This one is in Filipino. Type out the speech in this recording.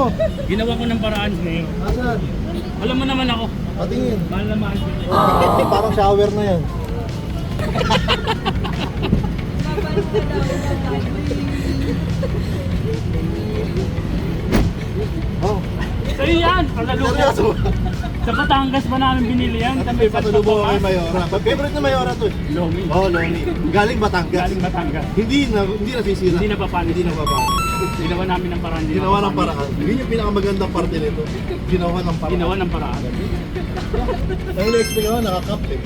mo. Ginawa ko ng paraan, Snake. Asan? Alam mo naman ako. Patingin. Mahal na mahal ko. Parang shower na yan. Oh, Sa'yo yan! Panalubo. seryoso. Sa Batangas pa namin binili yan. At may patulubong kay Mayora. Favorite na Mayora to eh. Lomi. Oh, Loni. Galing Batangas. Galing Batangas. Hindi nasisira. Hindi napapanis. Hindi napapanis. Ginawa namin ng paraan. Ginawa ng paraan. Yun yung pinakamagandang parte nito. Ginawa ng paraan. Ginawa ng paraan. Ang na-expect naman, nakakap eh.